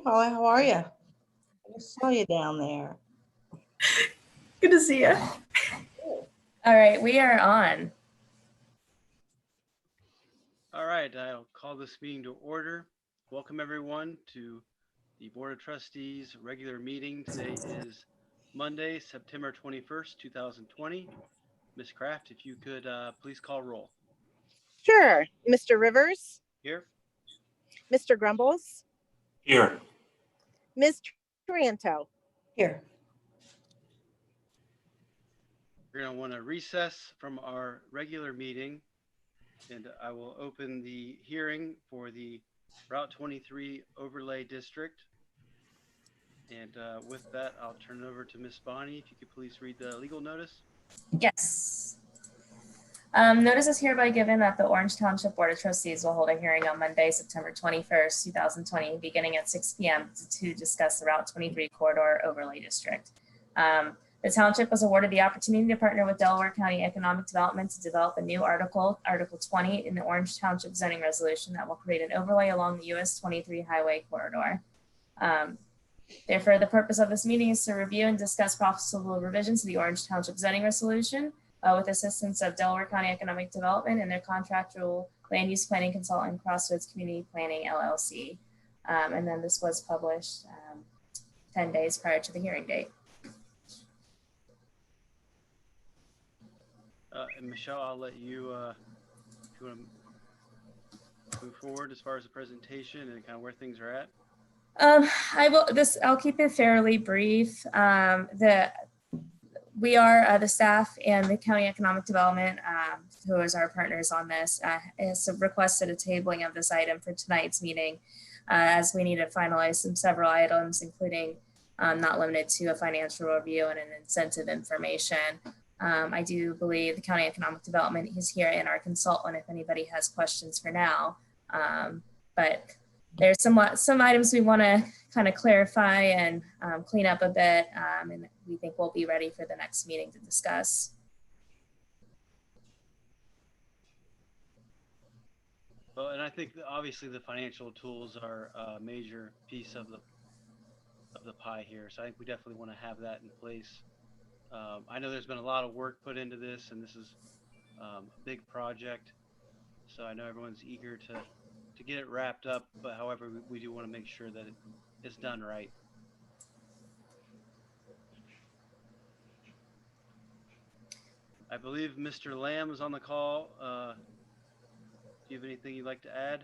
Holly, how are you? I just saw you down there. Good to see you. All right, we are on. All right, I'll call this meeting to order. Welcome everyone to the Board of Trustees regular meeting. Today is Monday, September 21st, 2020. Ms. Kraft, if you could please call roll. Sure. Mr. Rivers, Here. Mr. Grumbles, Here. Ms. Taranto. Here. We're going to want to recess from our regular meeting, and I will open the hearing for the Route 23 Overlay District. And with that, I'll turn it over to Ms. Bonnie. If you could please read the legal notice. Yes. Notice is hereby given that the Orange Township Board of Trustees will hold a hearing on Monday, September 21st, 2020, beginning at 6 p.m. to discuss the Route 23 Corridor Overlay District. The township was awarded the opportunity to partner with Delaware County Economic Development to develop a new Article 20 in the Orange Township zoning resolution that will create an overlay along the US 23 highway corridor. Therefore, the purpose of this meeting is to review and discuss possible revisions to the Orange Township zoning resolution with assistance of Delaware County Economic Development and their contractual land use planning consultant, Crossroads Community Planning, LLC. And then this was published 10 days prior to the hearing date. And Michelle, I'll let you, if you want to move forward as far as the presentation and kind of where things are at. I'll keep it fairly brief. We are the staff and the County Economic Development, who is our partners on this, has requested a tabling of this item for tonight's meeting, as we need to finalize several items, including not limited to a financial review and an incentive information. I do believe the County Economic Development is here and our consultant if anybody has questions for now. But there's some items we want to kind of clarify and clean up a bit, and we think we'll be ready for the next meeting to discuss. Well, and I think that obviously the financial tools are a major piece of the pie here, so I think we definitely want to have that in place. I know there's been a lot of work put into this, and this is a big project, so I know everyone's eager to get it wrapped up, but however, we do want to make sure that it's done right. I believe Mr. Lamb is on the call. Do you have anything you'd like to add?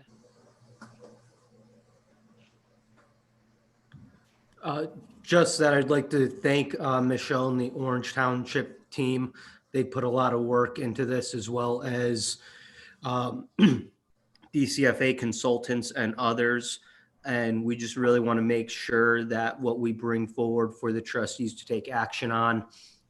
Just that I'd like to thank Michelle and the Orange Township team. They put a lot of work into this, as well as DCFA consultants and others. And we just really want to make sure that what we bring forward for the trustees to take action on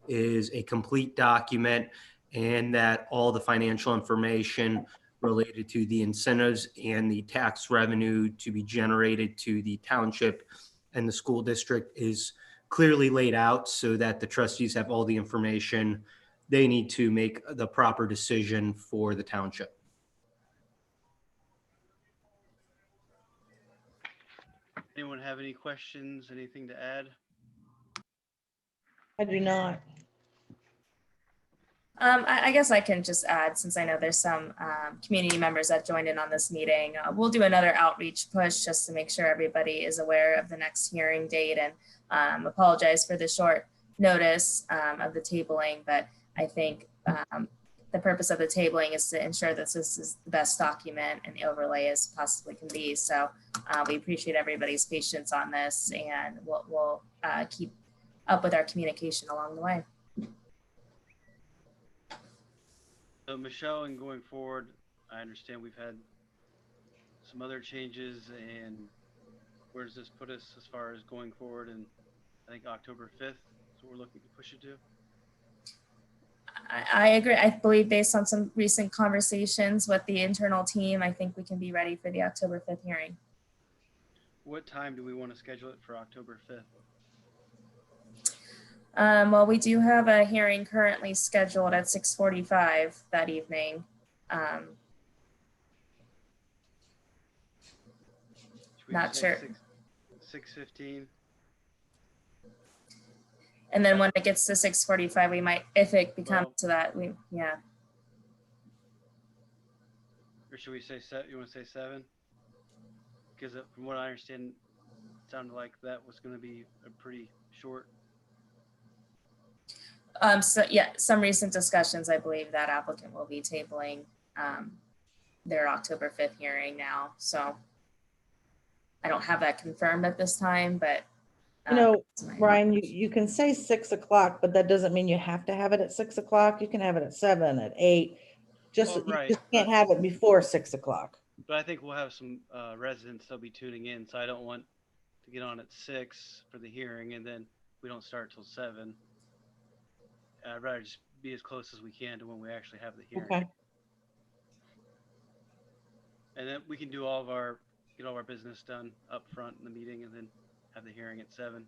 is a complete document, and that all the financial information related to the incentives and the tax revenue to be generated to the township and the school district is clearly laid out, so that the trustees have all the information they need to make the proper decision for the township. Anyone have any questions, anything to add? I do not. I guess I can just add, since I know there's some community members that joined in on this meeting, we'll do another outreach push just to make sure everybody is aware of the next hearing date, and apologize for the short notice of the tabling, but I think the purpose of the tabling is to ensure that this is the best document and the overlay as possibly can be. So we appreciate everybody's patience on this, and we'll keep up with our communication along the way. So Michelle, and going forward, I understand we've had some other changes, and where does this put us as far as going forward? And I think October 5th is what we're looking to push it to. I agree. I believe based on some recent conversations with the internal team, I think we can be ready for the October 5th hearing. What time do we want to schedule it for October 5th? Well, we do have a hearing currently scheduled at 6:45 that evening. Should we Not say sure. 6:15. And then when it gets to 6:45, we might, if it becomes Well- to that, yeah. Or should we say you want to say 7? Because from what I understand, it sounded like that was going to be a pretty short. So yeah, some recent discussions, I believe that applicant will be tabling their October 5th hearing now. So I don't have that confirmed at this time, but You know, that's my- Ryan, you can say 6 o'clock, but that doesn't mean you have to have it at 6 o'clock. You can have it at 7, at 8. Just, Oh, right. you just can't have it before 6 o'clock. But I think we'll have some residents that'll be tuning in, so I don't want to get on at 6 for the hearing and then we don't start till 7. I'd rather just be as close as we can to when we actually have the hearing. Okay. And then we can do get all of our business done up front in the meeting and then have the hearing at 7.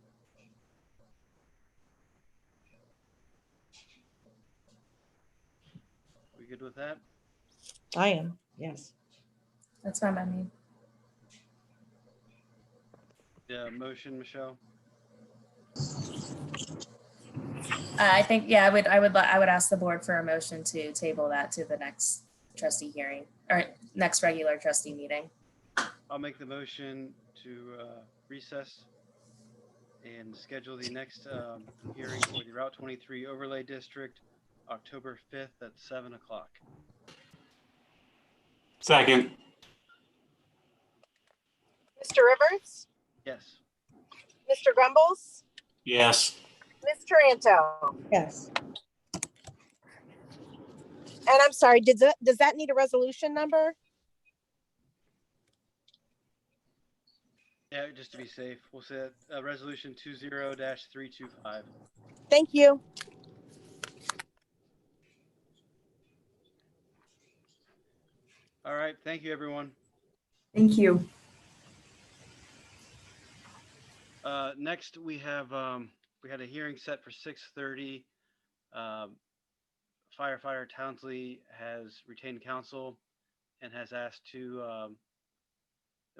We good with that? I am, yes. That's fine by me. Yeah, motion, Michelle? I think, yeah, I would ask the board for a motion to table that to the next trustee hearing or next regular trustee meeting. I'll make the motion to recess and schedule the next hearing for the Route 23 Overlay District, October 5th at 7 o'clock. Second. Mr. Rivers, Yes. Mr. Grumbles, Yes. Ms. Taranto. Yes. And I'm sorry, does that need a resolution number? Yeah, just to be safe, we'll say resolution 20-325. Thank you. All right, thank you, everyone. Thank you. Next, we have we had a hearing set for 6:30. Firefighter Townsley has retained counsel and has asked that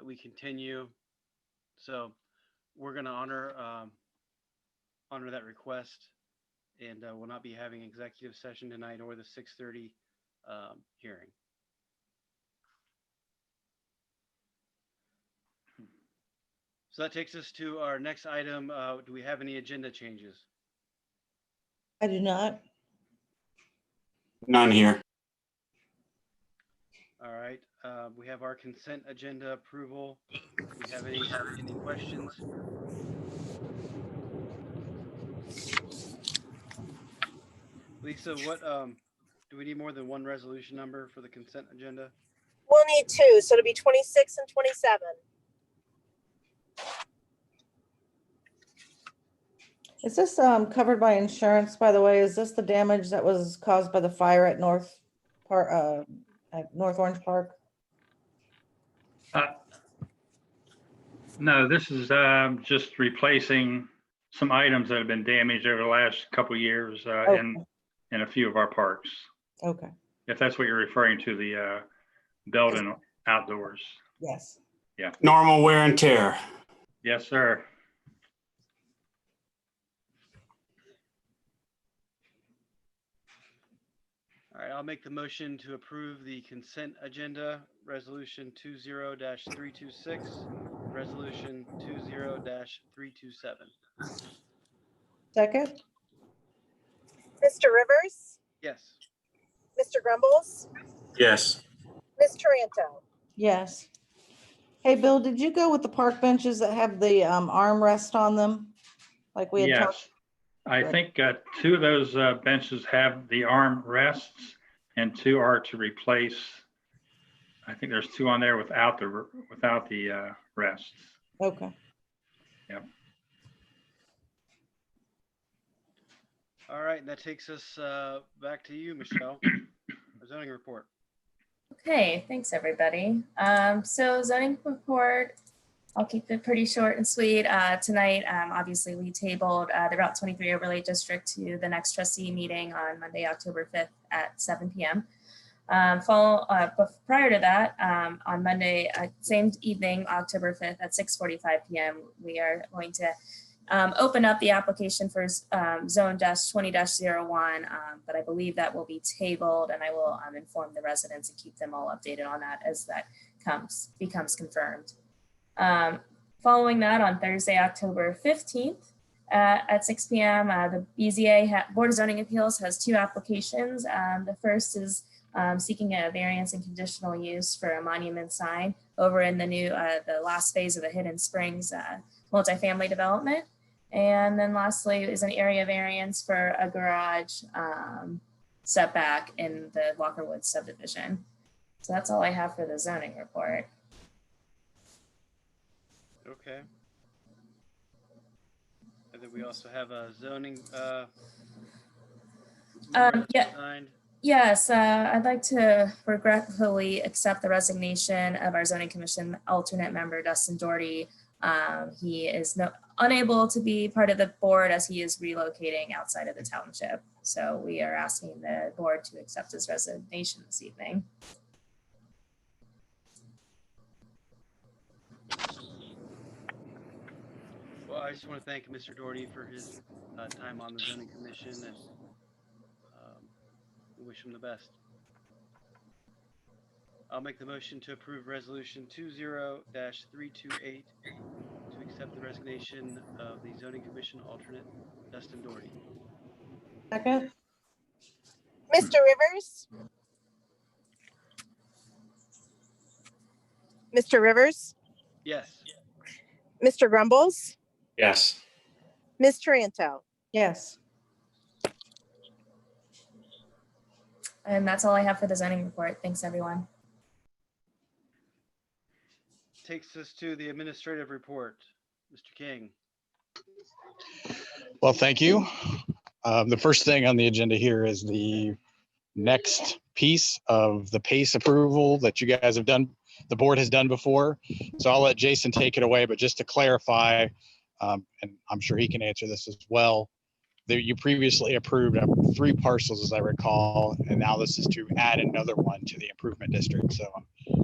we continue. So we're going to honor that request, and we'll not be having executive session tonight or the 6:30 hearing. So that takes us to our next item. Do we have any agenda changes? I do not. None here. All right. We have our consent agenda approval. Do we have any questions? Lisa, what do we need more than one resolution number for the consent agenda? We'll need 2, so it'll be 26 and 27. Is this covered by insurance, by the way? Is this the damage that was caused by the fire at North Orange Park? No, this is just replacing some items that have been damaged over the last couple of years in a few of our parks. Okay, If that's what you're referring to, the building outdoors. yes. Normal wear and tear. Yes, sir. All right, I'll make the motion to approve the consent agenda, resolution 20-326, resolution 20-327. Second? Mr. Rivers, Yes. Mr. Grumbles, Yes. Ms. Taranto. Yes. Hey, Bill, did you go with the park benches that have the armrest on them? Like we had talked? Yes. I think 2 of those benches have the arm rests and 2 are to replace. I think there's 2 on there without the rests. Okay. Yep. All right, that takes us back to you, Michelle. Our zoning report. Okay, thanks everybody. So zoning report, I'll keep it pretty short and sweet. Tonight, obviously we tabled the Route 23 Overlay District to the next trustee meeting on Monday, October 5th at 7 p.m. Prior to that, on Monday, same evening, October 5th at 6:45 p.m., we are going to open up the application for zone -20-01, but I believe that will be tabled, and I will inform the residents and keep them all updated on that as that becomes confirmed. Following that, on Thursday, October 15th at 6 p.m., the BZA Board of Zoning Appeals has two applications. The first is seeking a variance and conditional use for a monument sign over in the new, the last phase of the Hidden Springs multifamily development. And then lastly is an area variance for a garage setback in the Walker Woods subdivision. So that's all I have for the zoning report. Okay. And then we also have a zoning. Yeah. Signed. Yes, I'd like to regretfully accept the resignation of our zoning commission alternate member, Dustin Doherty. He is unable to be part of the board as he is relocating outside of the township. So we are asking the board to accept his resignation this evening. Well, I just want to thank Mr. Doherty for his time on the zoning commission, and we wish him the best. I'll make the motion to approve resolution 20-328 to accept the resignation of the zoning commission alternate, Dustin Doherty. Second, Mr. Rivers? Mr. Rivers? Yes. Mr. Grumbles? Yes. Ms. Taranto? yes. And that's all I have for the zoning report. Thanks, everyone. Takes us to the administrative report. Mr. King. Well, thank you. The first thing on the agenda here is the next piece of the PACE approval that you guys have done, the board has done before. So I'll let Jason take it away, but just to clarify, and I'm sure he can answer this as well, that you previously approved 3 parcels, as I recall, and now this is to add another one to the improvement district. So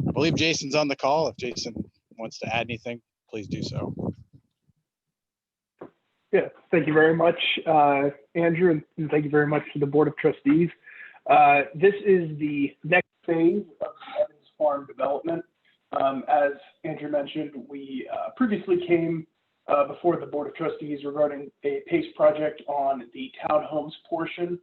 I believe Jason's on the call. If Jason wants to add anything, please do so. Yeah, thank you very much, Andrew, and thank you very much to the Board of Trustees. This is the next phase of Evans Farm development. As Andrew mentioned, we previously came before the Board of Trustees regarding a PACE project on the townhomes portion.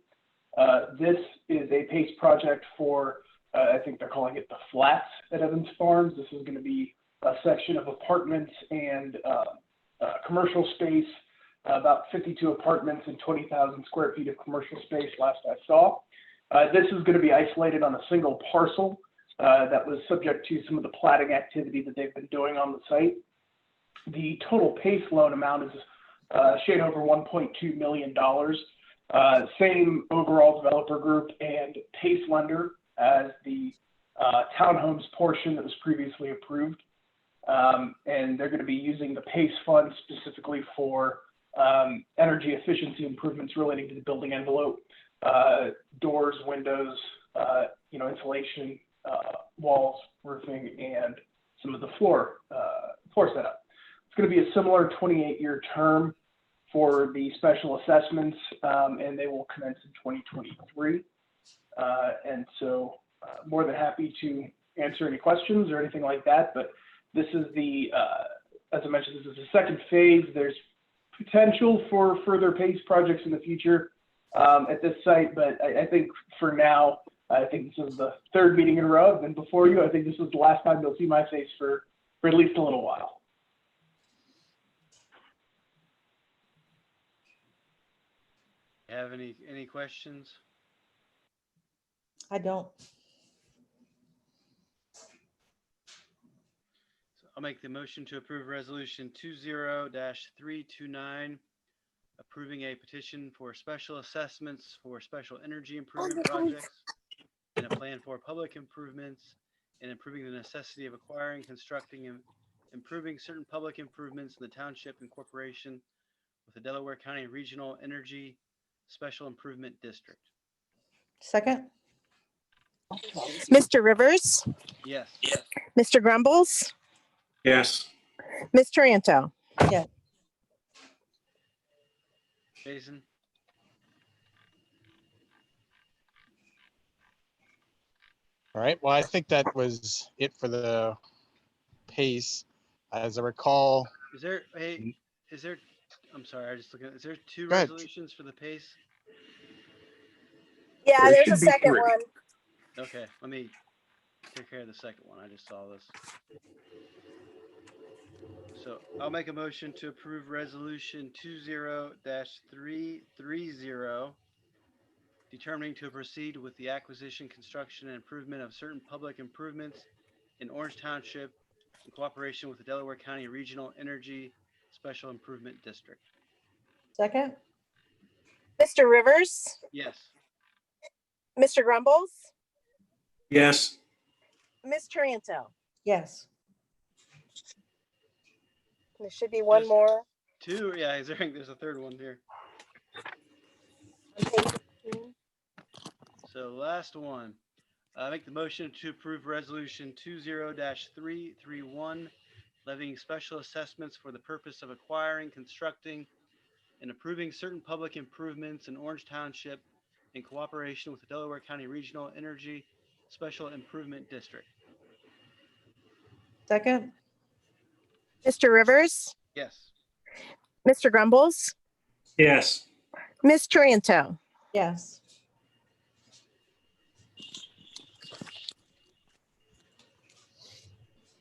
This is a PACE project for, I think they're calling it the flats at Evans Farms. This is going to be a section of apartments and commercial space, about 52 apartments and 20,000 square feet of commercial space last I saw. This is going to be isolated on a single parcel that was subject to some of the platting activity that they've been doing on the site. The total PACE loan amount is a shade over $1.2 million. Same overall developer group and PACE lender as the townhomes portion that was previously approved. And they're going to be using the PACE fund specifically for energy efficiency improvements relating to the building envelope, doors, windows, insulation, walls, roofing, and some of the floor setup. It's going to be a similar 28-year term for the special assessments, and they will commence in 2023. And so more than happy to answer any questions or anything like that, but this is the, as I mentioned, this is the second phase. There's potential for further PACE projects in the future at this site, but I think for now, I think this is the third meeting in a row. I've been before you. I think this is the last time you'll see my face for at least a little while. Have any questions? I don't. So I'll make the motion to approve resolution 20-329, approving a petition for special assessments for special energy improvement projects and a plan for public improvements, and improving the necessity of acquiring, constructing, and improving certain public improvements in the township and corporation with the Delaware County Regional Energy Special Improvement District. Second, Mr. Rivers, Yes. Mr. Grumbles, Yes. Ms. Taranto. Jason? All right. Well, I think that was it for the pace. As I recall, Is there, I'm sorry, I just looking at, is there two Go ahead. resolutions for the PACE? Yeah, There there's a should be second three. one. Okay, let me take care of the second one. I just saw this. So I'll make a motion to approve resolution 20-330, determining to proceed with the acquisition, construction, and improvement of certain public improvements in Orange Township in cooperation with the Delaware County Regional Energy Special Improvement District. Second? Mr. Rivers, Yes. Mr. Grumbles, Yes. Ms. Taranto. Yes. There should be one Just- more. Two, yeah, there's a third one here. on page 15. So last one, I make the motion to approve resolution 20-331, levying special assessments for the purpose of acquiring, constructing, and approving certain public improvements in Orange Township in cooperation with the Delaware County Regional Energy Special Improvement District. Second? Mr. Rivers, Yes. Mr. Grumbles, Yes. Ms. Taranto. Yes.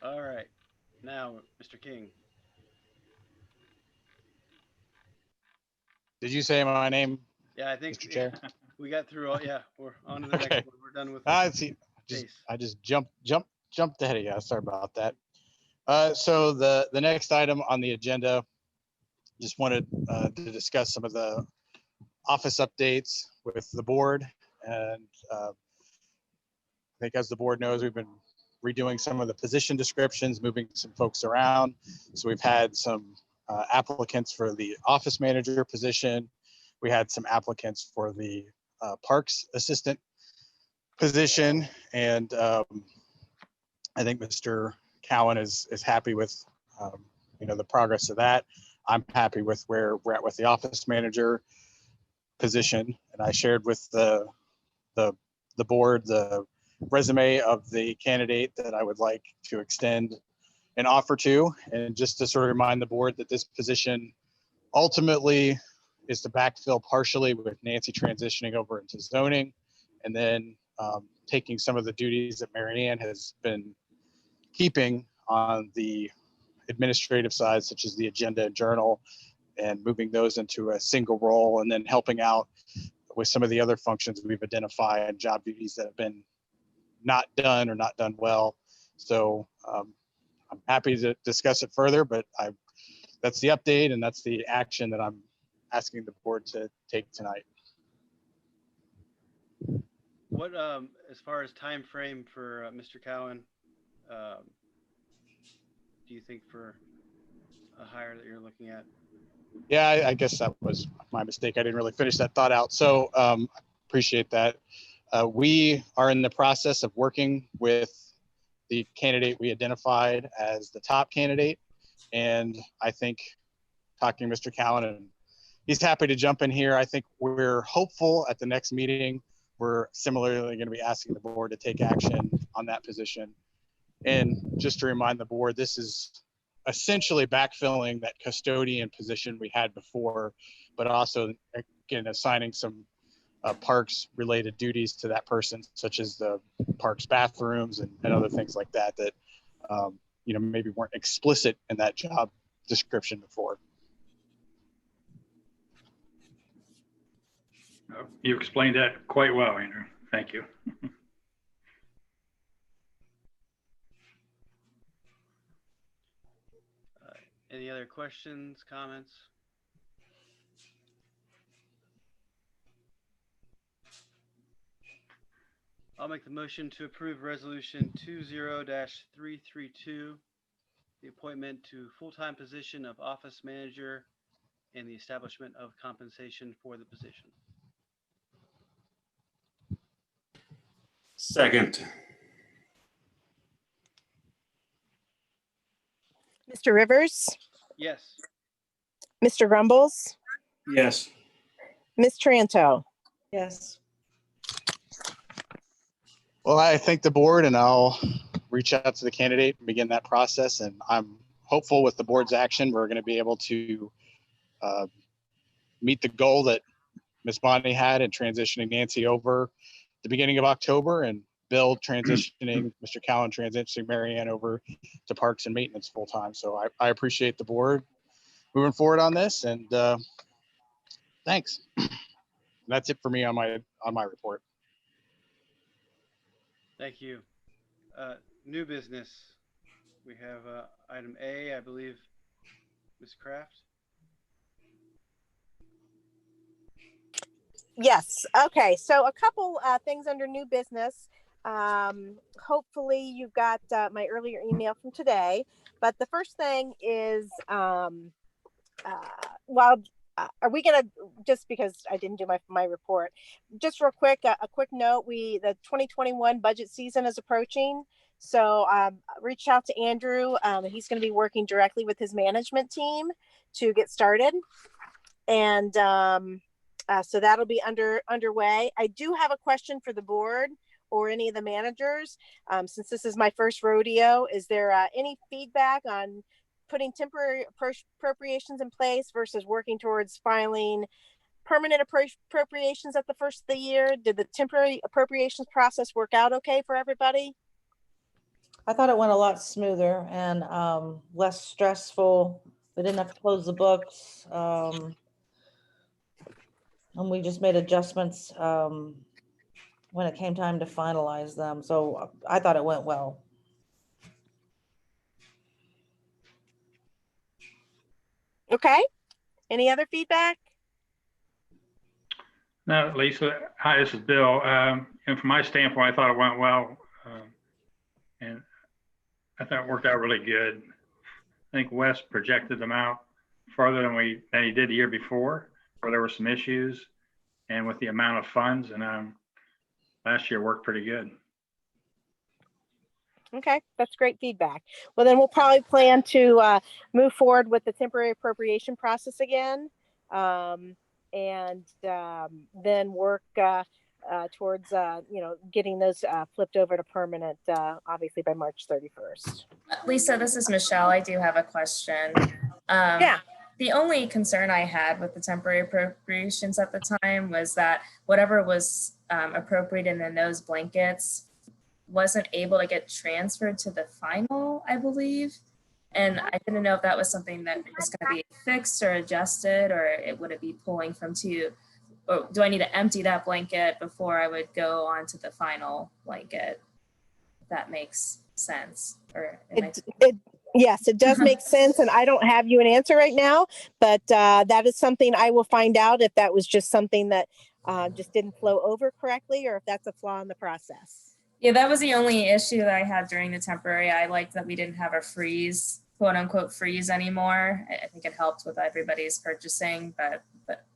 All right. Now, Mr. King. did you say my name, Yeah, I think Mr. Chair? we got through all, yeah, we're on to the Okay. next one. We're done with I the see. PACE. I just jumped ahead of you. Sorry about that. So the next item on the agenda, just wanted to discuss some of the office updates with the board. And I think as the board knows, we've been redoing some of the position descriptions, moving some folks around. So we've had some applicants for the office manager position. We had some applicants for the parks assistant position. And I think Mr. Cowan is happy with the progress of that. I'm happy with where we're at with the office manager position, and I shared with the board the resume of the candidate that I would like to extend an offer to, and just to sort of remind the board that this position ultimately is to backfill partially with Nancy transitioning over into zoning, and then taking some of the duties that Mary Ann has been keeping on the administrative side, such as the agenda and journal, and moving those into a single role, and then helping out with some of the other functions we've identified, job duties that have been not done or not done well. So I'm happy to discuss it further, but that's the update and that's the action that I'm asking the board to take tonight. What, as far as time frame for Mr. Cowan, do you think for a hire that you're looking at? Yeah, I guess that was my mistake. I didn't really finish that thought out. So appreciate that. We are in the process of working with the candidate we identified as the top candidate. And I think talking to Mr. Cowan, and he's happy to jump in here. I think we're hopeful at the next meeting, we're similarly going to be asking the board to take action on that position. And just to remind the board, this is essentially backfilling that custodian position we had before, but also, again, assigning some parks related duties to that person, such as the parks bathrooms and other things like that, that maybe weren't explicit in that job description before. You explained that quite well, Andrew. Thank you. Any other questions, comments? I'll make the motion to approve resolution 20-332, the appointment to full-time position of office manager and the establishment of compensation for the position. Second. Mr. Rivers, Yes. Mr. Grumbles, Yes. Ms. Tranto. Yes. Well, I thank the board and I'll reach out to the candidate and begin that process. And I'm hopeful with the board's action, we're going to be able to meet the goal that Ms. Bonnie had in transitioning Nancy over the beginning of October and Bill transitioning, Mr. Cowan transitioning Marianne over to Parks and Maintenance full time. So I appreciate the board moving forward on this, and thanks. That's it for me on my report. Thank you. New business. We have item A, I believe, Ms. Kraft. Yes. Okay. So a couple things under new business. Hopefully you've got my earlier email from today. But the first thing is, well, are we gonna, just because I didn't do my report, just real quick, a quick note, the 2021 budget season is approaching. So reach out to Andrew. He's going to be working directly with his management team to get started. And so that'll be underway. I do have a question for the board or any of the managers. Since this is my first rodeo, is there any feedback on putting temporary appropriations in place versus working towards filing permanent appropriations at the first of the year? Did the temporary appropriations process work out okay for everybody? I thought it went a lot smoother and less stressful. We didn't have to close the books. And we just made adjustments when it came time to finalize them. So I thought it went well. Okay. Any other feedback? No, Lisa, hi, this is Bill. And from my standpoint, I thought it went well. And I thought it worked out really good. I think Wes projected them out farther than he did the year before, where there were some issues and with the amount of funds. And last year worked pretty good. Okay, that's great feedback. Well, then we'll probably plan to move forward with the temporary appropriation process again, and then work towards getting those flipped over to permanent, obviously by March 31st. Lisa, this is Michelle. I do have a question. Yeah. The only concern I had with the temporary appropriations at the time was that whatever was appropriated in those blankets wasn't able to get transferred to the final, I believe. And I didn't know if that was something that was going to be fixed or adjusted, or would it be pulling from or do I need to empty that blanket before I would go on to the final blanket? If that makes sense. Or Yes, it does make sense. And I don't have you an answer right now, but that is something I will find out if that was just something that just didn't flow over correctly, or if that's a flaw in the process. Yeah, that was the only issue that I had during the temporary. I liked that we didn't have a freeze, quote unquote freeze anymore. I think it helped with everybody's purchasing, but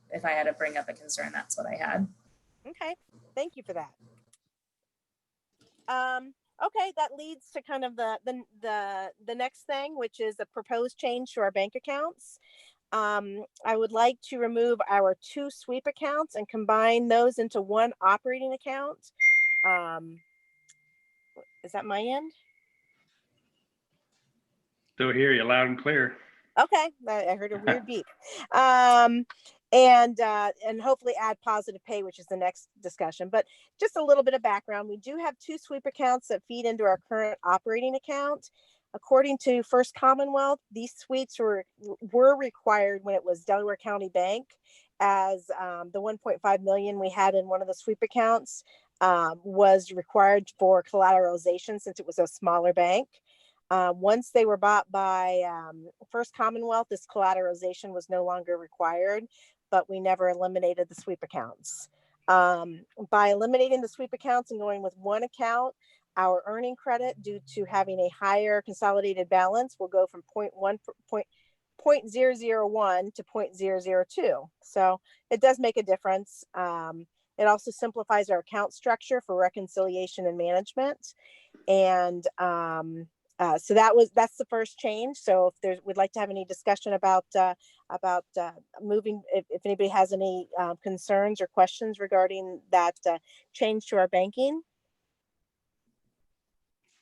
if I had to bring up a concern, that's what I had. Okay, thank you for that. Okay, that leads to kind of the next thing, which is a proposed change to our bank accounts. I would like to remove our 2 sweep accounts and combine those into one operating account. Is that my end? Still hear you loud and clear. Okay, I heard a weird beep. And hopefully add positive pay, which is the next discussion. But just a little bit of background. We do have 2 sweep accounts that feed into our current operating account. According to First Commonwealth, these sweeps were required when it was Delaware County Bank, as the 1.5 million we had in one of the sweep accounts was required for collateralization since it was a smaller bank. Once they were bought by First Commonwealth, this collateralization was no longer required, but we never eliminated the sweep accounts. By eliminating the sweep accounts and going with one account, our earning credit due to having a higher consolidated balance will go from 0.001 to 0.002. So it does make a difference. It also simplifies our account structure for reconciliation and management. And so that's the first change. So if we'd like to have any discussion about moving, if anybody has any concerns or questions regarding that change to our banking.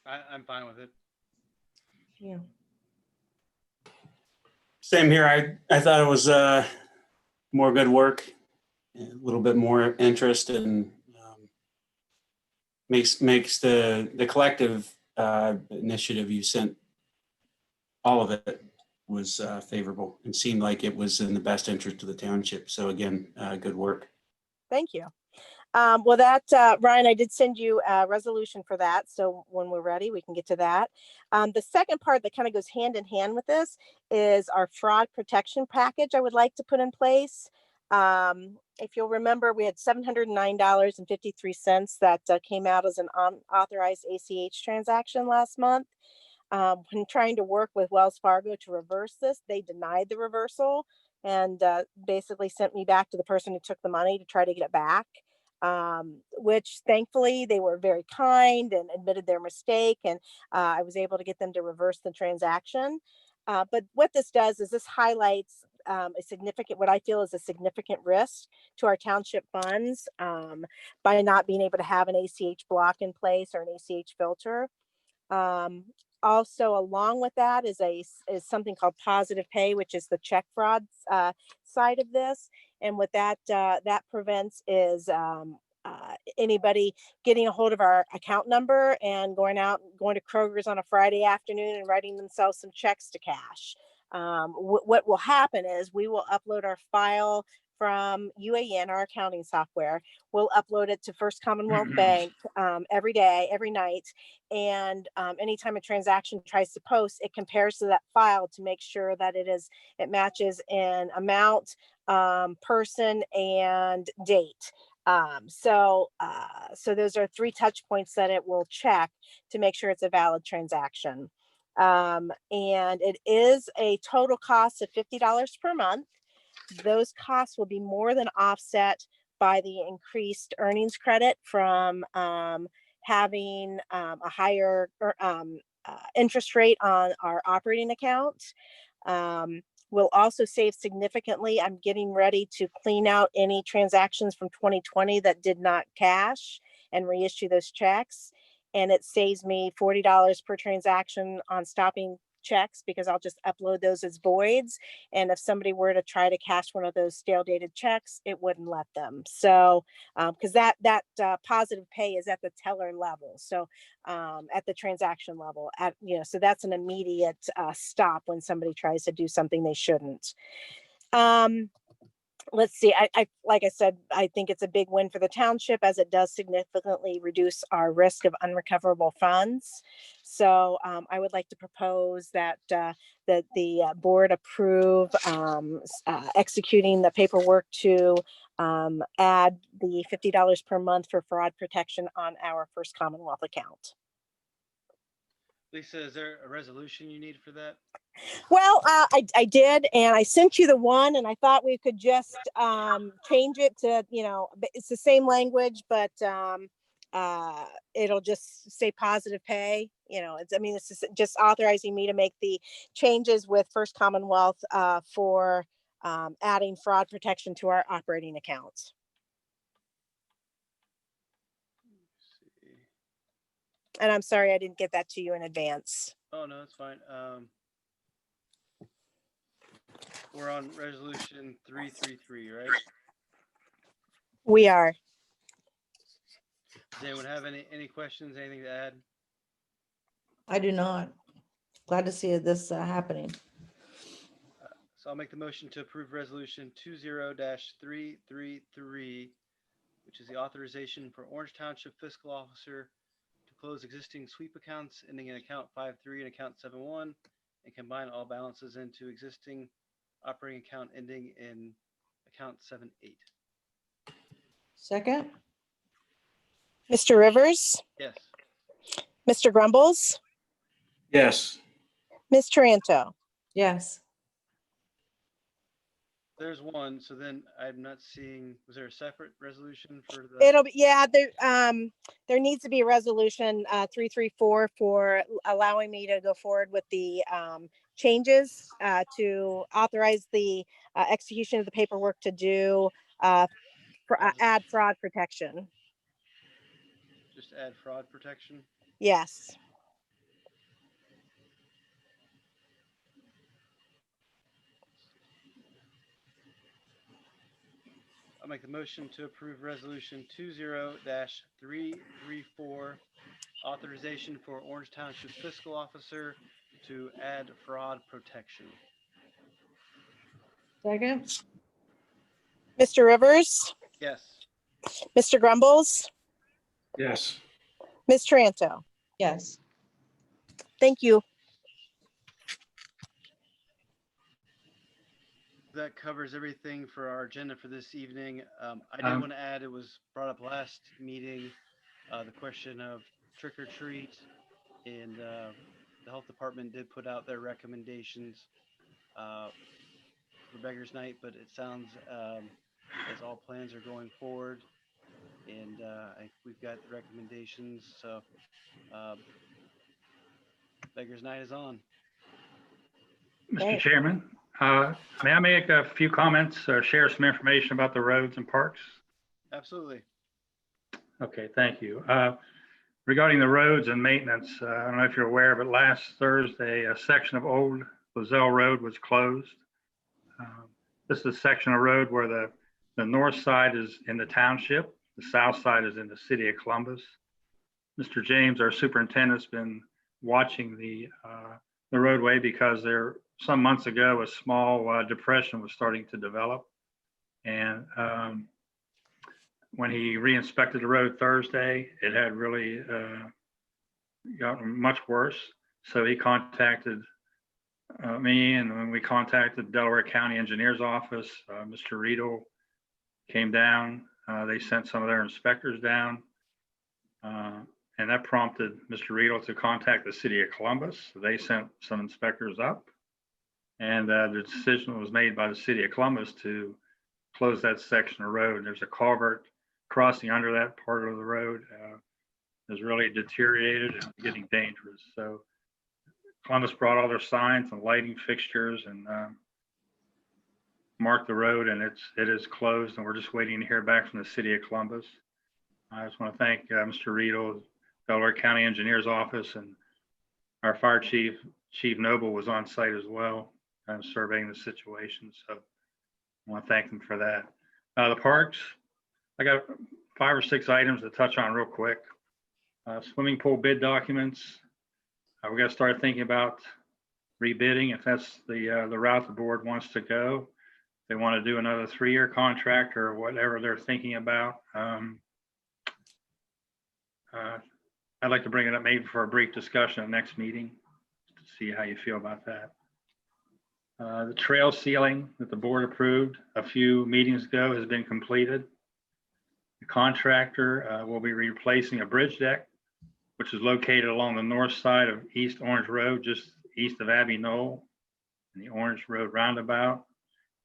I'm fine with it. Yeah. Same here. I thought it was more good work, a little bit more interest, and makes the collective initiative you sent, all of it was favorable and seemed like it was in the best interest of the township. So again, good work. Thank you. Well, that, Ryan, I did send you a resolution for that. So when we're ready, we can get to that. The second part that kind of goes hand in hand with this is our fraud protection package I would like to put in place. If you'll remember, we had $709.53 that came out as an unauthorized ACH transaction last month. When trying to work with Wells Fargo to reverse this, they denied the reversal and basically sent me back to the person who took the money to try to get it back. Which thankfully they were very kind and admitted their mistake, and I was able to get them to reverse the transaction. But what this does is this highlights what I feel is a significant risk to our township funds by not being able to have an ACH block in place or an ACH filter. Also, along with that is something called positive pay, which is the check fraud side of this. And what that prevents is anybody getting a hold of our account number and going to Kroger's on a Friday afternoon and writing themselves some checks to cash. What will happen is we will upload our file from UAN, our accounting software. We'll upload it to First Commonwealth Bank every day, every night. And anytime a transaction tries to post, it compares to that file to make sure that it matches in amount, person, and date. So those are 3 touch points that it will check to make sure it's a valid transaction. And it is a total cost of $50 per month. Those costs will be more than offset by the increased earnings credit from having a higher interest rate on our operating account. We'll also save significantly. I'm getting ready to clean out any transactions from 2020 that did not cash and reissue those checks. And it saves me $40 per transaction on stopping checks because I'll just upload those as voids. And if somebody were to try to cash one of those stale dated checks, it wouldn't let them. So because that positive pay is at the teller level. So at the transaction level, so that's an immediate stop when somebody tries to do something they shouldn't. Let's see, I like I said, I think it's a big win for the township as it does significantly reduce our risk of unrecoverable funds. So I would like to propose that the board approve executing the paperwork to add the $50 per month for fraud protection on our First Commonwealth account. Lisa, is there a resolution you need for that? Well, I did, and I sent you the one, and I thought we could just change it to, it's the same language, but it'll just say positive pay. It's just authorizing me to make the changes with First Commonwealth for adding fraud protection to our operating accounts. And I'm sorry I didn't get that to you in advance. Oh, no, it's fine. We're on resolution 333, right? We are. Does anyone have any questions, anything to add? I do not. Glad to see this happening. So I'll make the motion to approve resolution 20-333, which is the authorization for Orange Township Fiscal Officer to close existing sweep accounts ending in account 53 and account 71 and combine all balances into existing operating account ending in account 78. Second? Mr. Rivers, Yes. Mr. Grumbles, Yes. Ms. Taranto. Yes. There's one. So then I'm not seeing, was there a separate resolution for the? It'll be, yeah, there needs to be a resolution 334 for allowing me to go forward with the changes to authorize the execution of the paperwork to do add fraud protection. Just add fraud protection? Yes. I'll make the motion to approve resolution 20-334, authorization for Orange Township fiscal officer to add fraud protection. Second? Mr. Rivers, Yes. Mr. Grumbles, Yes. Ms. Taranto. Yes. Thank you. That covers everything for our agenda for this evening. I did want to add, it was brought up last meeting, the question of trick or treat, and the health department did put out their recommendations for Beggars Night, but it sounds as all plans are going forward, and we've got the recommendations, so Beggars Night is on. Mr. Chairman, may I make a few comments or share some information about the roads and parks? Absolutely. Okay, thank you. Regarding the roads and maintenance, I don't know if you're aware, but last Thursday, a section of Old Lozelle Road was closed. This is a section of road where the north side is in the township, the south side is in the city of Columbus. Mr. James, our superintendent, has been watching the roadway because some months ago, a small depression was starting to develop. And when he re-inspected the road Thursday, it had really gotten much worse. So he contacted me, and when we contacted the Delaware County Engineer's Office, Mr. Riedel came down. They sent some of their inspectors down. And that prompted Mr. Riedel to contact the city of Columbus. They sent some inspectors up. And the decision was made by the city of Columbus to close that section of road. There's a culvert crossing under that part of the road. Is really deteriorated and getting dangerous. So Columbus brought all their signs and lighting fixtures and marked the road, and it is closed, and we're just waiting to hear back from the city of Columbus. I just want to thank Mr. Riedel, Delaware County Engineer's Office, and our fire chief, Chief Noble, was on site as well, surveying the situation. So I want to thank them for that. The parks, I got 5 or 6 items to touch on real quick. Swimming pool bid documents. We got to start thinking about rebidding if that's the route the board wants to go. They want to do another 3-year contract or whatever they're thinking about. I'd like to bring it up maybe for a brief discussion at the next meeting to see how you feel about that. The trail sealing that the board approved a few meetings ago has been completed. The contractor will be replacing a bridge deck, which is located along the north side of East Orange Road, just east of Abbey Knoll and the Orange Road roundabout.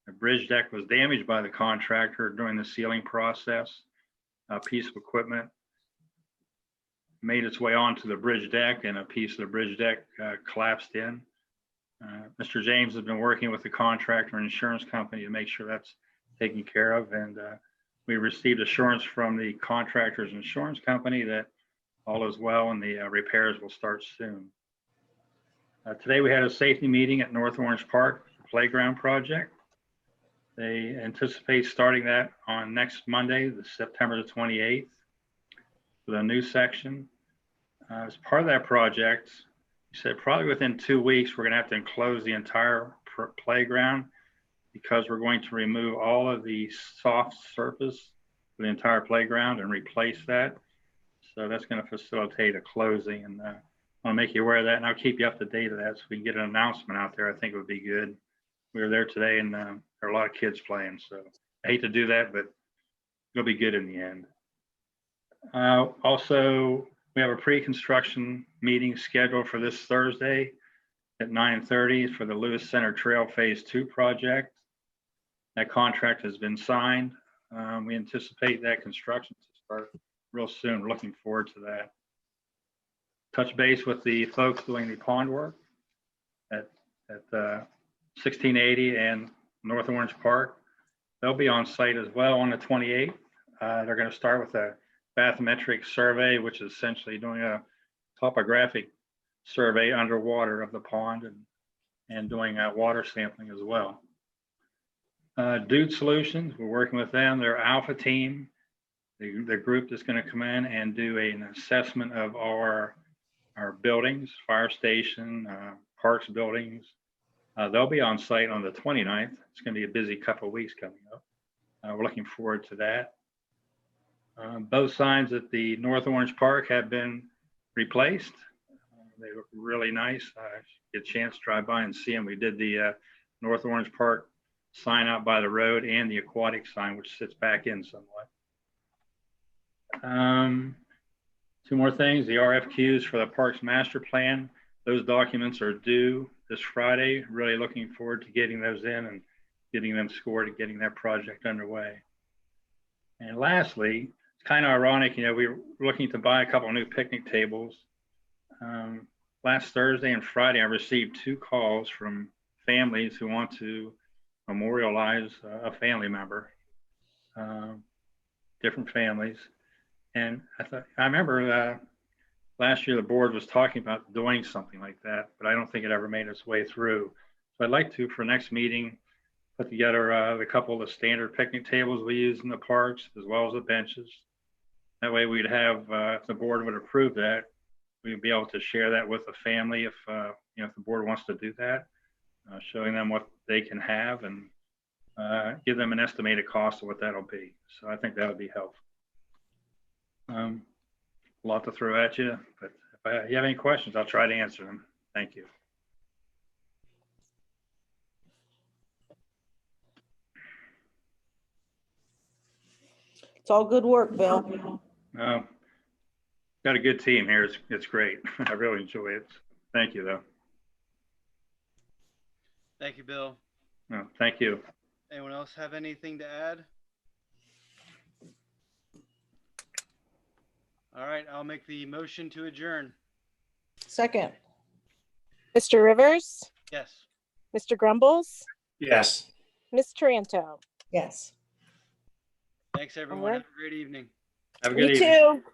The bridge deck was damaged by the contractor during the sealing process. A piece of equipment made its way onto the bridge deck, and a piece of the bridge deck collapsed in. Mr. James has been working with the contractor and insurance company to make sure that's taken care of. And we received assurance from the contractor's insurance company that all is well and the repairs will start soon. Today we had a safety meeting at North Orange Park playground project. They anticipate starting that on next Monday, September the 28th, with a new section. As part of that project, he said probably within 2 weeks, we're going to have to enclose the entire playground because we're going to remove all of the soft surface for the entire playground and replace that. So that's going to facilitate a closing, and I want to make you aware of that, and I'll keep you up to date of that so we can get an announcement out there. I think it would be good. We were there today, and there are a lot of kids playing, so I hate to do that, but it'll be good in the end. Also, we have a pre-construction meeting scheduled for this Thursday at 9:30 for the Lewis Center Trail Phase 2 project. That contract has been signed. We anticipate that construction to start real soon. We're looking forward to that. Touch base with the folks doing the pond work at 1680 and North Orange Park. They'll be on site as well on the 28th. They're going to start with a bathymetric survey, which is essentially doing a topographic survey underwater of the pond and doing water sampling as well. Dude Solutions, we're working with them. They're Alpha Team, the group that's going to come in and do an assessment of our buildings, fire station, parks buildings. They'll be on site on the 29th. It's going to be a busy couple of weeks coming up. We're looking forward to that. Both signs at the North Orange Park have been replaced. They look really nice. Get a chance to drive by and see them. We did the North Orange Park sign out by the road and the aquatic sign, which sits back in somewhat. Two more things, the RFQs for the Parks Master Plan. Those documents are due this Friday. Really looking forward to getting those in and getting them scored and getting that project underway. And lastly, it's kind of ironic, we were looking to buy a couple new picnic tables. Last Thursday and Friday, I received 2 calls from families who want to memorialize a family member, different families. And I remember last year the board was talking about doing something like that, but I don't think it ever made its way through. So I'd like to, for next meeting, put together a couple of the standard picnic tables we use in the parks, as well as the benches. That way we'd have, if the board would approve that, we'd be able to share that with the family if if the board wants to do that, showing them what they can have and give them an estimated cost of what that'll be. So I think that would be helpful. A lot to throw at you, but if you have any questions, I'll try to answer them. Thank you. It's all good work, Bill. Got a good team here. It's great. I really enjoy it. Thank you, though. Thank you, Bill. No, thank you. Anyone else have anything to add? All right, I'll make the motion to adjourn. Second. Mr. Rivers, Yes. Mr. Grumbles, Yes. Ms. Taranto. Yes. Thanks, everyone. All right. Have a great evening. Have a good You evening. too.